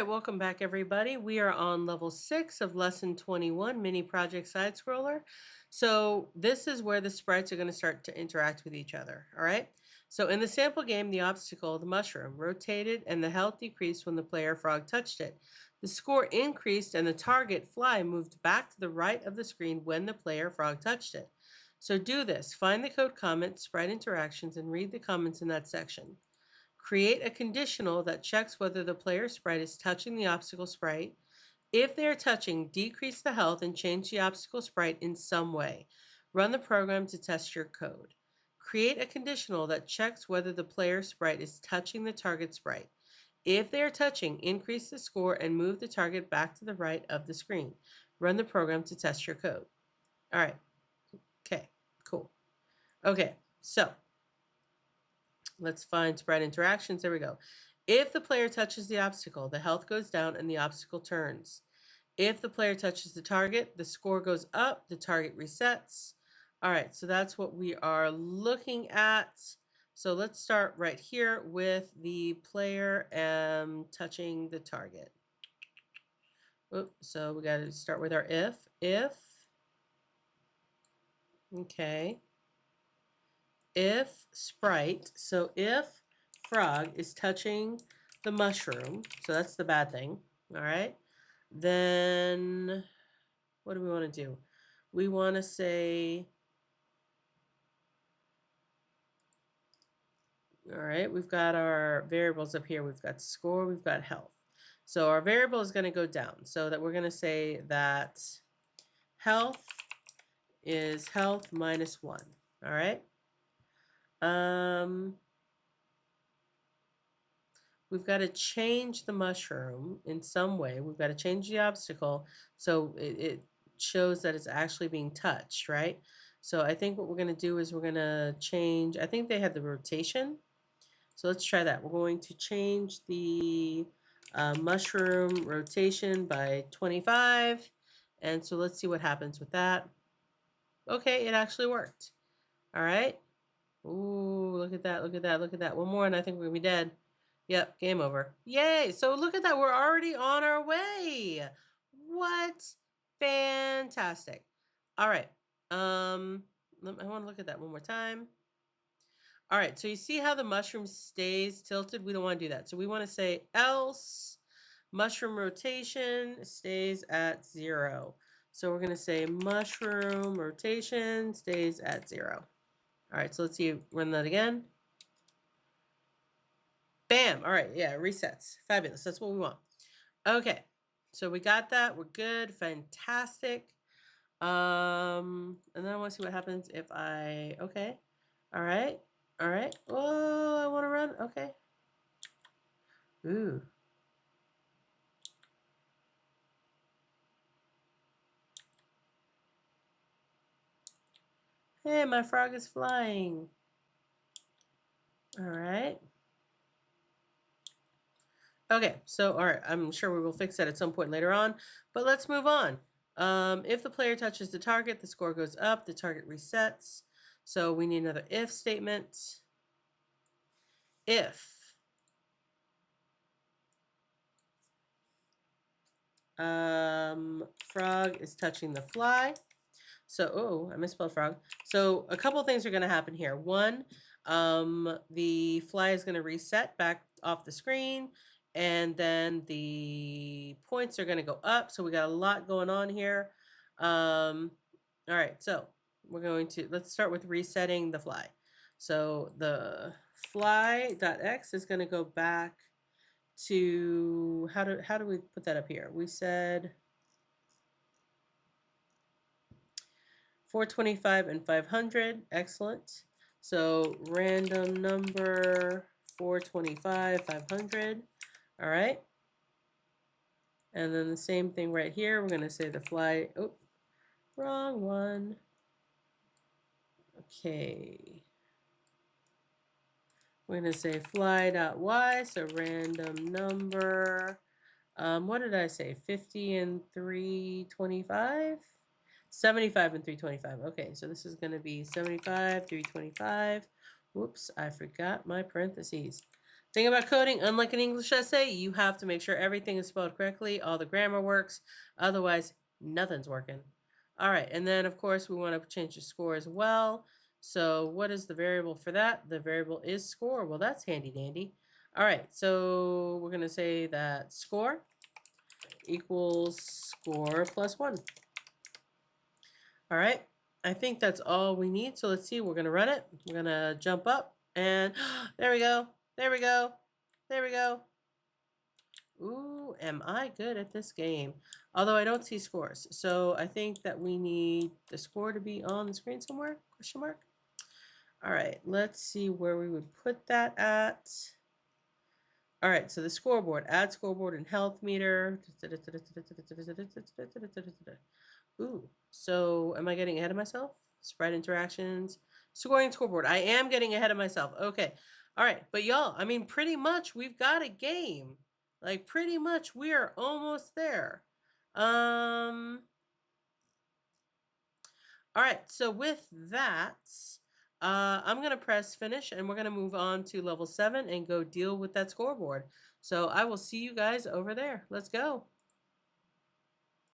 right, welcome back everybody. We are on level 6 of lesson 21, mini project side scroller. So this is where the sprites are going to start to interact with each other, all right? So in the sample game, the obstacle, the mushroom, rotated and the health decreased when the player frog touched it. The score increased and the target fly moved back to the right of the screen when the player frog touched it. So do this. Find the code comment, sprite interactions, and read the comments in that section. Create a conditional that checks whether the player sprite is touching the obstacle sprite. If they are touching, decrease the health and change the obstacle sprite in some way. Run the program to test your code. Create a conditional that checks whether the player sprite is touching the target sprite. If they are touching, increase the score and move the target back to the right of the screen. Run the program to test your code. All right. Okay, cool. Okay, so let's find sprite interactions. There we go. If the player touches the obstacle, the health goes down and the obstacle turns. If the player touches the target, the score goes up, the target resets. All right, so that's what we are looking at. So let's start right here with the player touching the target. So we got to start with our if. Okay. If sprite, so if frog is touching the mushroom, so that's the bad thing, all right, then what do we want to do? We want to say, all right, we've got our variables up here. We've got score, we've got health. So our variable is going to go down, so that we're going to say that health is health minus 1, all right? We've got to change the mushroom in some way. We've got to change the obstacle so it shows that it's actually being touched, right? So I think what we're going to do is we're going to change, I think they had the rotation. So let's try that. We're going to change the mushroom rotation by 25. And so let's see what happens with that. Okay, it actually worked. All right. Ooh, look at that, look at that, look at that. One more and I think we're going to be dead. Yep, game over. Yay! So look at that. We're already on our way. What? Fantastic. All right. I want to look at that one more time. All right, so you see how the mushroom stays tilted? We don't want to do that. So we want to say else mushroom rotation stays at 0. So we're going to say mushroom rotation stays at 0. All right, so let's see, run that again. Bam! All right, yeah, resets. Fabulous. That's what we want. Okay, so we got that. We're good. Fantastic. And then I want to see what happens if I, okay. All right. All right. Oh, I want to run. Okay. Ooh. Hey, my frog is flying. All right. Okay, so all right, I'm sure we will fix that at some point later on, but let's move on. If the player touches the target, the score goes up, the target resets. So we need another if statement. If frog is touching the fly. So, oh, I misspelled frog. So a couple things are going to happen here. One, the fly is going to reset back off the screen, and then the points are going to go up. So we got a lot going on here. All right, so we're going to, let's start with resetting the fly. So the fly.x is going to go back to, how do we put that up here? We said 425 and 500, excellent. So random number 425, 500, all right. And then the same thing right here, we're gonna say the fly, oh, wrong one. Okay. We're gonna say fly.y, so random number, what did I say, 50 and 325? 75 and 325. Okay, so this is going to be 75, 325. Whoops, I forgot my parentheses. Thing about coding, unlike an English essay, you have to make sure everything is spelled correctly, all the grammar works, otherwise nothing's working. All right, and then of course we want to change the score as well. So what is the variable for that? The variable is score. Well, that's handy dandy. All right, so we're going to say that score equals score plus 1. All right, I think that's all we need. So let's see, we're going to run it. We're going to jump up and there we go. There we go. There we go. Ooh, am I good at this game? Although I don't see scores. So I think that we need the score to be on the screen somewhere? Question mark. All right, let's see where we would put that at. All right, so the scoreboard, add scoreboard and health meter. Ooh, so am I getting ahead of myself? Sprite interactions, scoring scoreboard. I am getting ahead of myself. Okay. All right, but y'all, I mean, pretty much we've got a game. Like pretty much we are almost there. All right, so with that, I'm going to press finish and we're going to move on to level 7 and go deal with that scoreboard. So I will see you guys over there. Let's go.